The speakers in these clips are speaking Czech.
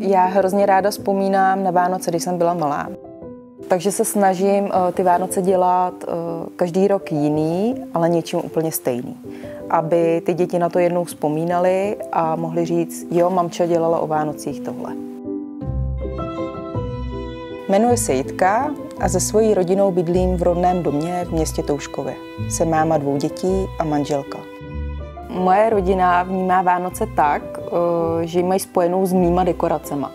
Já hrozně ráda vzpomínám na Vánoce, když jsem byla malá. Takže se snažím ty Vánoce dělat každý rok jiný, ale něčím úplně stejný. Aby ty děti na to jednou vzpomínaly a mohly říct, jo, mamča dělala o Vánocích tohle. Jmenuji se Jitka a se svojí rodinou bydlím v rodném domě v městě Touškově. Jsem máma 2 dětí a manželka. Moje rodina vnímá Vánoce tak, že ji mají spojenou s mýma dekoracema.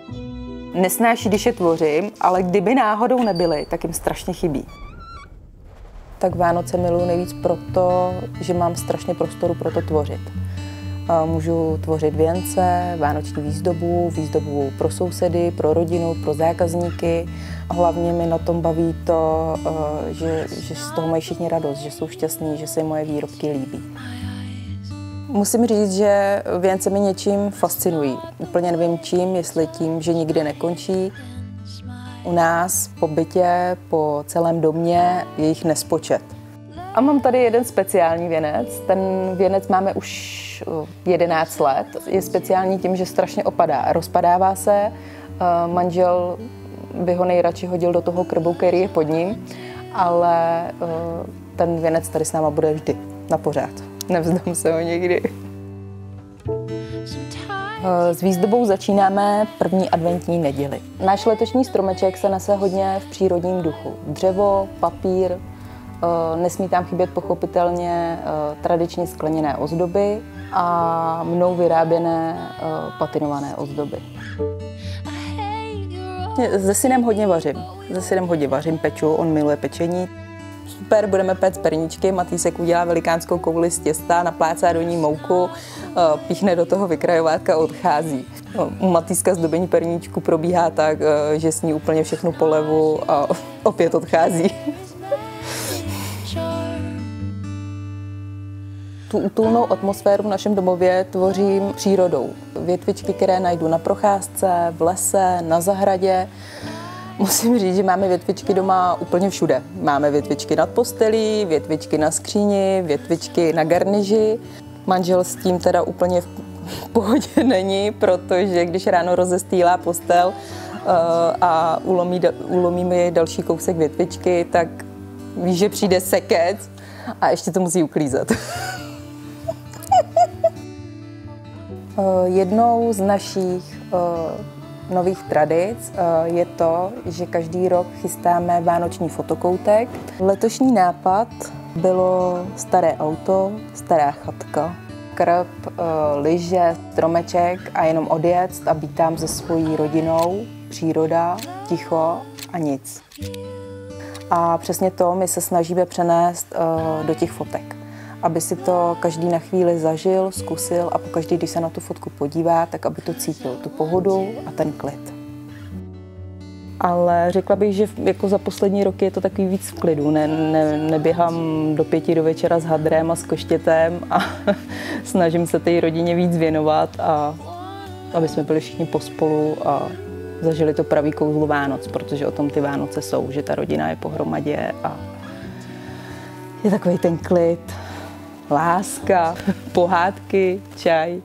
Nesnáší, když je tvořím, ale kdyby náhodou nebyly, tak jim strašně chybí. Tak Vánoce miluji nejvíc proto, že mám strašně prostoru pro to tvořit. Můžu tvořit věnce, vánoční výzdobu pro sousedy, pro rodinu, pro zákazníky. A hlavně mi na tom baví to, že z toho mají všichni radost, že jsou šťastní, že se jim moje výrobky líbí. Musím říct, že věnce mi něčím fascinují. Úplně nevím čím, jestli tím, že nikdy nekončí. U nás po bytě, po celém domě je jich nespočet. A mám tady jeden speciální věnec. Ten věnec máme už 11 let. Je speciální tím, že strašně opadá. Rozpadává se. Manžel by ho nejradši hodil do toho krbu, který je pod ním, ale ten věnec tady s náma bude vždy, na pořád. Nevzdám se ho nikdy. S výzdobou začínáme první adventní neděli. Náš letošní stromeček se nese hodně v přírodním duchu. Dřevo, papír, nesmí tam chybět pochopitelně tradiční skleněné ozdoby a mnou vyráběné patinované ozdoby. Se synem hodně vařím. Peču, on miluje pečení. Super, budeme péct perníčky, Matýsek udělá velikánskou kouli z těsta, naplácá do ní mouku, píchne do toho vykrajovátka a odchází. U Matýska zdobení perníčku probíhá tak, že sní úplně všechnu polevu a opět odchází. Tu útulnou atmosféru v našem domově tvořím přírodou. Větvičky, které najdu na procházce, v lese, na zahradě. Musím říct, že máme větvičky doma úplně všude. Máme větvičky nad postelí, větvičky na skříni, větvičky na garniži. Manžel s tím teda úplně v pohodě není, protože když ráno rozestýlá postel a ulomí mi další kousek větvičky, tak ví, že přijde sekec a ještě to musí uklízet. Jednou z našich nových tradic je to, že každý rok chystáme vánoční fotokoutek. Letošní nápad bylo staré auto, stará chatka, krb, lyže, stromeček a jenom odjet a být tam se svojí rodinou, příroda, ticho a nic. A přesně to my se snažíme přenést do těch fotek, aby si to každý na chvíli zažil, zkusil a pokaždý, když se na tu fotku podívá, tak aby to cítil, tu pohodu a ten klid. Ale řekla bych, že jako za poslední roky je to takový víc v klidu. Neběhám do 5 do večera s hadrem a s koštětem a snažím se té rodině víc věnovat, a aby jsme byli všichni pospolu a zažili to pravý kouzlo Vánoc, protože o tom ty Vánoce jsou, že ta rodina je pohromadě a je takový ten klid, láska, pohádky, čaj.